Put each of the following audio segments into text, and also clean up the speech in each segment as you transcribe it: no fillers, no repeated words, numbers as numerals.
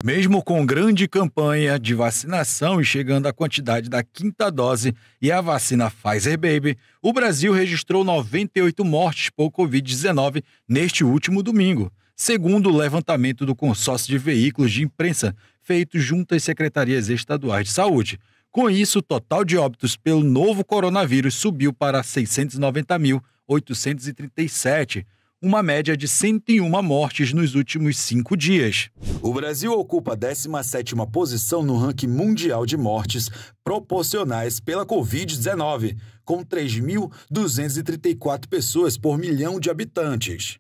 Mesmo com grande campanha de vacinação e chegando à quantidade da quinta dose e a vacina Pfizer Baby, o Brasil registrou 98 mortes por Covid-19 neste último domingo, segundo o levantamento do consórcio de veículos de imprensa feito junto às secretarias estaduais de saúde. Com isso, o total de óbitos pelo novo coronavírus subiu para 699.837, uma média de 101 mortes nos últimos 5 dias. O Brasil ocupa a 17ª posição no ranking mundial de mortes proporcionais pela Covid-19, com 3.234 pessoas por milhão de habitantes.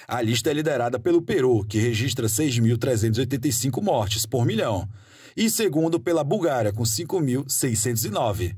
A lista é liderada pelo Peru, que registra 6.385 mortes por milhão, e segundo pela Bulgária, com 5.609.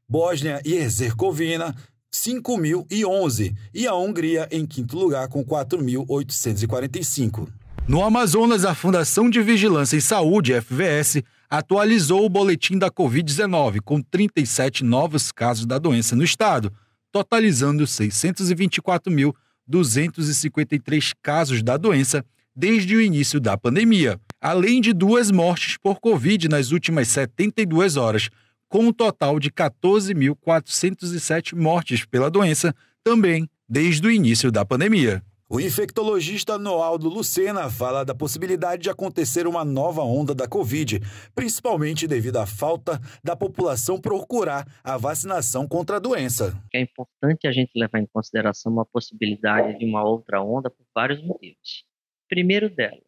Bósnia e Herzegovina, 5.011, e a Hungria em quinto lugar com 4.845. No Amazonas, a Fundação de Vigilância em Saúde, FVS, atualizou o boletim da Covid-19 com 37 novos casos da doença no estado, totalizando 624.253 casos da doença desde o início da pandemia, além de 2 mortes por Covid nas últimas 72 horas, com um total de 14.407 mortes pela doença, também desde o início da pandemia. O infectologista Noaldo Lucena fala da possibilidade de acontecer uma nova onda da Covid, principalmente devido à falta da população procurar a vacinação contra a doença. É importante a gente levar em consideração uma possibilidade de uma outra onda por vários motivos. Primeiro delas,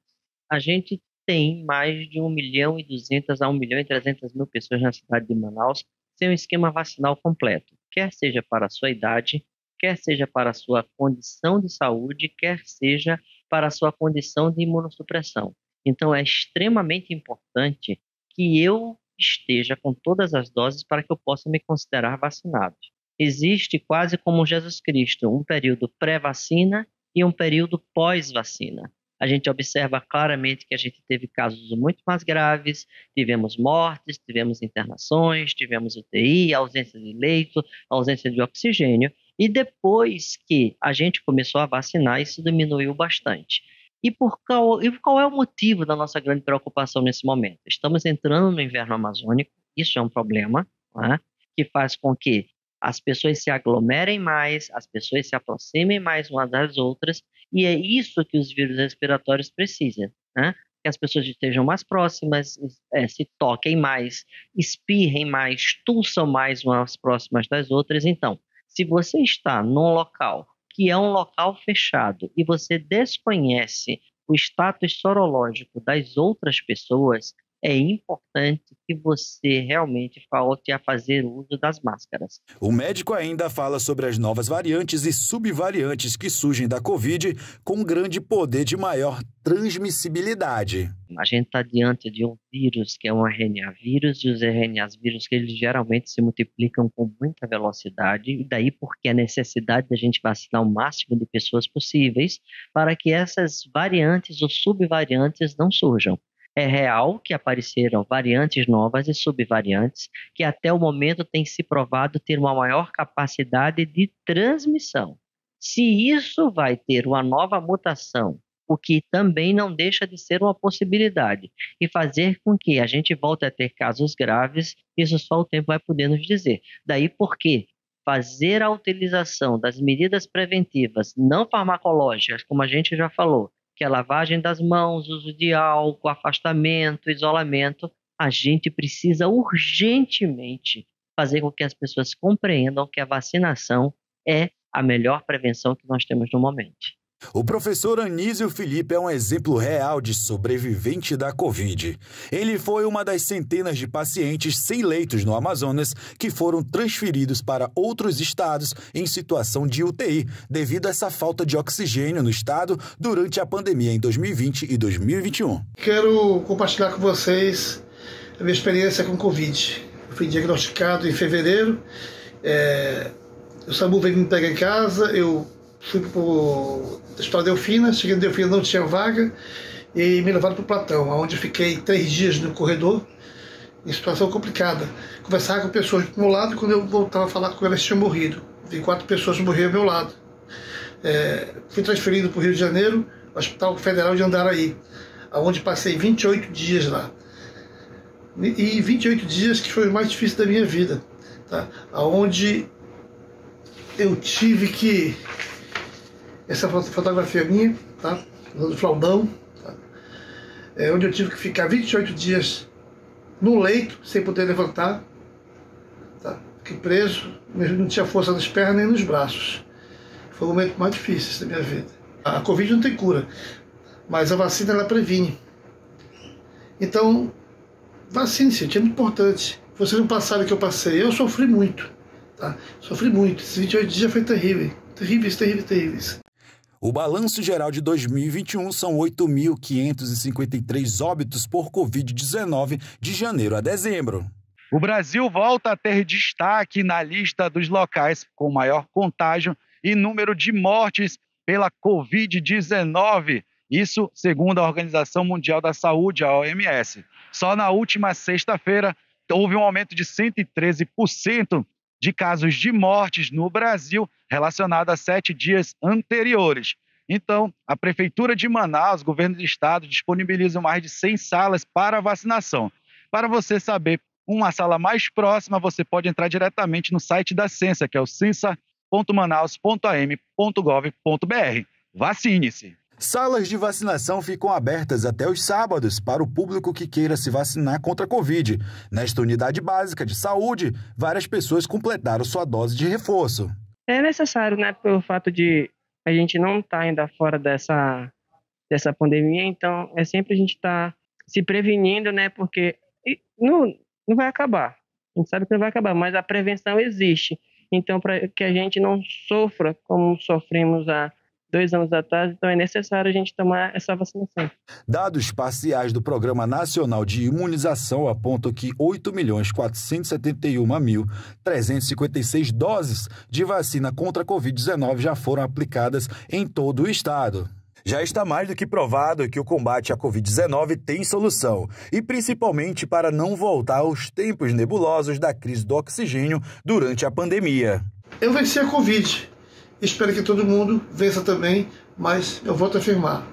a gente tem mais de 1.200.000 a 1.300.000 pessoas na cidade de Manaus sem um esquema vacinal completo, quer seja para a sua idade, quer seja para a sua condição de saúde, quer seja para a sua condição de imunossupressão. Então, é extremamente importante que eu esteja com todas as doses para que eu possa me considerar vacinado. Existe quase como Jesus Cristo, um período pré-vacina e um período pós-vacina. A gente observa claramente que a gente teve casos muito mais graves, tivemos mortes, tivemos internações, tivemos UTI, ausência de leito, ausência de oxigênio, e depois que a gente começou a vacinar, isso diminuiu bastante. E qual é o motivo da nossa grande preocupação nesse momento? Estamos entrando no inverno amazônico, isso é um problema, né, que faz com que as pessoas se aglomerem mais, as pessoas se aproximem mais umas das outras, e é isso que os vírus respiratórios precisam, né? Que as pessoas estejam mais próximas, se toquem mais, espirrem mais, tussam mais umas próximas das outras. Então, se você está num local que é um local fechado e você desconhece o status sorológico das outras pessoas, é importante que você realmente volte a fazer uso das máscaras. O médico ainda fala sobre as novas variantes e subvariantes que surgem da Covid com grande poder de maior transmissibilidade. A gente está diante de um vírus que é um RNA vírus, e os RNAs vírus que eles geralmente se multiplicam com muita velocidade, e daí porque a necessidade da gente vacinar o máximo de pessoas possíveis para que essas variantes ou subvariantes não surjam. É real que apareceram variantes novas e subvariantes que até o momento têm se provado ter uma maior capacidade de transmissão. Se isso vai ter uma nova mutação, o que também não deixa de ser uma possibilidade, e fazer com que a gente volte a ter casos graves, isso só o tempo vai poder nos dizer. Daí porque fazer a utilização das medidas preventivas não farmacológicas, como a gente já falou, que é lavagem das mãos, uso de álcool, afastamento, isolamento, a gente precisa urgentemente fazer com que as pessoas compreendam que a vacinação é a melhor prevenção que nós temos no momento. O professor Anísio Felipe é um exemplo real de sobrevivente da Covid. Ele foi uma das centenas de pacientes sem leitos no Amazonas que foram transferidos para outros estados em situação de UTI, devido a essa falta de oxigênio no estado durante a pandemia em 2020 e 2021. Quero compartilhar com vocês a minha experiência com Covid. Eu fui diagnosticado em fevereiro, o SAMU veio me pegar em casa, eu fui para o Hospital Delfina, cheguei no Delfina, não tinha vaga, e me levaram para o Platão, onde fiquei 3 dias no corredor, em situação complicada. Conversava com pessoas do meu lado, e quando eu voltava a falar com elas, tinham morrido. Vi 4 pessoas morrer ao meu lado. Fui transferido para o Rio de Janeiro, Hospital Federal de Andaraí, onde passei 28 dias lá. E 28 dias que foi o mais difícil da minha vida, tá? Onde eu tive que... Essa fotografia minha, tá? Do flaudão, tá? Onde eu tive que ficar 28 dias no leito, sem poder levantar, tá? Fiquei preso, não tinha força nas pernas nem nos braços. Foi o momento mais difícil da minha vida. A Covid não tem cura, mas a vacina ela previne. Então, vacine-se, é muito importante. Vocês não passaram o que eu passei, eu sofri muito, tá? Sofri muito, esses 28 dias foi terrível, terríveis. O balanço geral de 2021 são 8.553 óbitos por Covid-19 de janeiro a dezembro. O Brasil volta a ter destaque na lista dos locais com maior contágio e número de mortes pela Covid-19. Isso segundo a Organização Mundial da Saúde, a OMS. Só na última sexta-feira houve um aumento de 113% de casos de mortes no Brasil relacionado a 7 dias anteriores. Então, a Prefeitura de Manaus, o governo do estado, disponibilizam mais de 100 salas para vacinação. Para você saber uma sala mais próxima, você pode entrar diretamente no site da Censa, que é o censa.manaus.am.gov.br. Vacine-se! Salas de vacinação ficam abertas até os sábados para o público que queira se vacinar contra a Covid. Nesta unidade básica de saúde, várias pessoas completaram sua dose de reforço. É necessário, né, pelo fato de a gente não estar ainda fora dessa pandemia, então é sempre a gente estar se prevenindo, né, porque não vai acabar. A gente sabe que não vai acabar, mas a prevenção existe. Então, para que a gente não sofra como sofremos há 2 anos atrás, então é necessário a gente tomar essa vacinação. Dados parciais do Programa Nacional de Imunização apontam que 8.471.356 doses de vacina contra a Covid-19 já foram aplicadas em todo o estado. Já está mais do que provado que o combate à Covid-19 tem solução, e principalmente para não voltar aos tempos nebulosos da crise do oxigênio durante a pandemia. Eu venci a Covid. Espero que todo mundo vença também, mas eu volto a afirmar,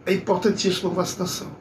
é importantíssima a vacinação.